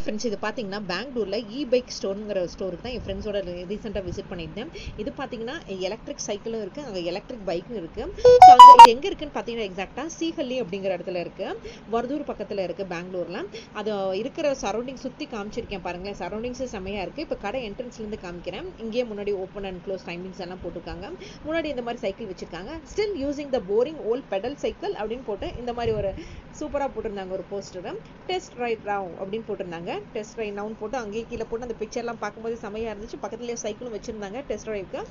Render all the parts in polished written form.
Friends, இது பார்த்தீங்கன்னா பெங்களூர்ல பைக் ஸ்டோருங்கிற ஸ்டோருக்கு தான் என் ஃப்ரெண்ட்ஸோட ரீசெண்டாக விசிட் பண்ணியிருந்தேன். இது பார்த்தீங்கன்னா எலக்ட்ரிக் சைக்கிளும் இருக்குது, அங்கே எலக்ட்ரிக் பைக்கும் இருக்குது. ஸோ அங்கே இது எங்கே இருக்குன்னு பார்த்தீங்கன்னா எக்ஸாக்டாக சீஹல்லி அப்படிங்கிற இடத்துல இருக்குது, வர்தூர் பக்கத்தில் இருக்குது பெங்களூரில். அது இருக்கிற சரௌண்டிங் சுற்றி காமிச்சிருக்கேன் பாருங்களேன், சரௌண்டிங்ஸு செம்மையாக இருக்குது. இப்போ கடை என்ட்ரன்ஸ்லேருந்து காமிக்கிறேன். இங்கேயே முன்னாடி ஓப்பன் அண்ட் க்ளோஸ் டைமிங்ஸ் எல்லாம் போட்டிருக்காங்க. முன்னாடி இந்த மாதிரி சைக்கிள் வச்சுருக்காங்க. Still using the boring old pedal cycle அப்படின்னு போட்டு இந்த மாதிரி ஒரு சூப்பராக போட்டிருந்தாங்க ஒரு போஸ்டர். டெஸ்ட் ரைட் நவ் அப்படின்னு போட்டிருந்தாங்க. டெஸ்ட் ரைட் நவுன்னு போட்டு அங்கேயே கீழே போட்டு அந்த பிக்சர்லாம் பார்க்கும்போது செமையாக இருந்துச்சு. பக்கத்துலேயே சைக்கிளும் வச்சுருந்தாங்க டெஸ்ட் ரைடுக்கு.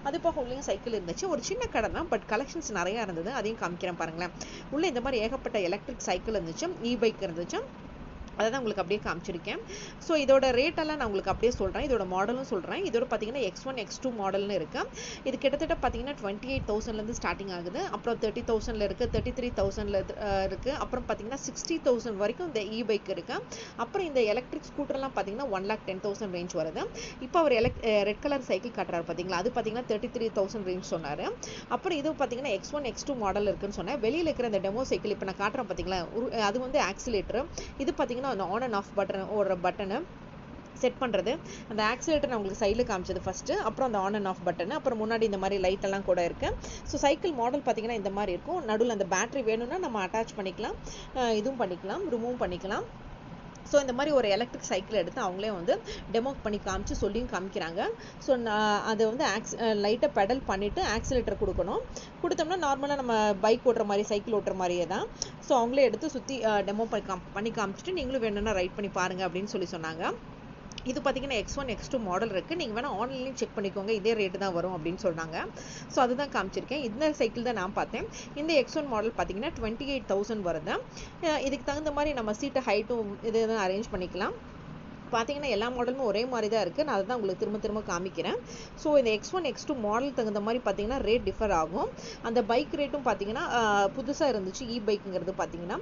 அது போக உள்ளேயும் சைக்கிள் இருந்துச்சு. ஒரு சின்ன கடை தான், பட் கலெக்ஷன்ஸ் நிறையா இருந்தது. அதையும் காமிக்கிறேன் பாருங்களேன். உள்ளே இந்த மாதிரி ஏகப்பட்ட எலக்ட்ரிக் சைக்கிள் இருந்துச்சு, பைக் இருந்துச்சு. அதை தான் உங்களுக்கு அப்படியே காமிச்சிருக்கேன். ஸோ இதோட ரேட்டெல்லாம் நான் உங்களுக்கு அப்படியே சொல்கிறேன், இதோட மாடலும் சொல்கிறேன். இதோட பார்த்தீங்கன்னா X1 X2 மாடல்னு இருக்குது. இது கிட்டத்தட்ட பார்த்தீங்கன்னா 28,000லேருந்து ஸ்டார்டிங் ஆகுது. அப்புறம் 30,000ல் இருக்குது, 33,000ல் இருக்குது. அப்புறம் பார்த்தீங்கன்னா 60,000 வரைக்கும் இந்த பைக் இருக்குது. அப்புறம் இந்த எலக்ட்ரிக் ஸ்கூட்டர்லாம் பார்த்தீங்கன்னா 1,10,000 ரேஞ்ச் வருது. இப்போ அவர் ரெட் கலர் சைக்கிள் காட்டுறாரு பார்த்தீங்களா, அது பார்த்தீங்கன்னா 33,000 ரேஞ்ச் சொன்னார். அப்புறம் இது பார்த்தீங்கன்னா X1 X2 மாடல் இருக்குன்னு சொன்னேன். வெளியில் இருக்கிற இந்த டெமோ சைக்கிள் இப்போ நான் காட்டுறேன் பார்த்தீங்களா, அது வந்து ஆக்சிலேட்டர். இது பார்த்தீங்கன்னா அந்த ஆன் அண்ட் ஆஃப் பட்டன், ஒரு பட்டனு செட் பண்ணுறது. அந்த ஆக்சிலேட்டர் நான் உங்களுக்கு சைடில் காமிச்சது ஃபஸ்ட்டு, அப்புறம் அந்த ஆன் அண்ட் ஆஃப் பட்டன், அப்புறம் முன்னாடி இந்த மாதிரி லைட் எல்லாம் கூட இருக்குது. ஸோ சைக்கிள் மாடல் பார்த்தீங்கன்னா இந்த மாதிரி இருக்கும். நடுவில் அந்த பேட்டரி வேணும்னா நம்ம அட்டாச் பண்ணிக்கலாம், இதுவும் பண்ணிக்கலாம், ரிமூவ் பண்ணிக்கலாம். ஸோ இந்த மாதிரி ஒரு எலக்ட்ரிக் சைக்கிள் எடுத்து அவங்களே வந்து டெமோ பண்ணி காமிச்சு சொல்லியும் காமிக்கிறாங்க. ஸோ அதை வந்து லைட்டாக பெடல் பண்ணிவிட்டு ஆக்சிலேட்டர் கொடுக்கணும். கொடுத்தோம்னா நார்மலாக நம்ம பைக் ஓட்டுற மாதிரி, சைக்கிள் ஓட்டுற மாதிரியே தான். ஸோ அவங்களே எடுத்து சுற்றி டெமோ பண்ணி காமிச்சிட்டு நீங்களும் வேணும்னா ரைட் பண்ணி பாருங்கள் அப்படின்னு சொன்னாங்க. இது பார்த்தீங்கன்னா X1 X2 மாடல் இருக்குது. நீங்கள் வேணால் ஆன்லைன்லையும் செக் பண்ணிக்கோங்க, இதே ரேட்டு தான் வரும் அப்படின்னு சொன்னாங்க. ஸோ அதுதான் காமிச்சிருக்கேன். இந்த சைக்கிள் தான் நான் பார்த்தேன். இந்த X1 மாடல் பார்த்தீங்கன்னா 28,000 வருது. இதுக்கு தகுந்த மாதிரி நம்ம சீட்டு ஹைட்டும் இது அரேஞ்ச் பண்ணிக்கலாம். பார்த்தீங்கன்னா எல்லா மாடலும் ஒரே மாதிரி தான் இருக்குது. நான் அதை தான் உங்களுக்கு திரும்ப காமிக்கிறேன். ஸோ இந்த X1 X2 மாடல் தகுந்த மாதிரி பார்த்தீங்கன்னா ரேட் டிஃபர் ஆகும். அந்த பைக் ரேட்டும் பார்த்தீங்கன்னா புதுசாக இருந்துச்சு. பைக்குங்கிறது பார்த்தீங்கன்னா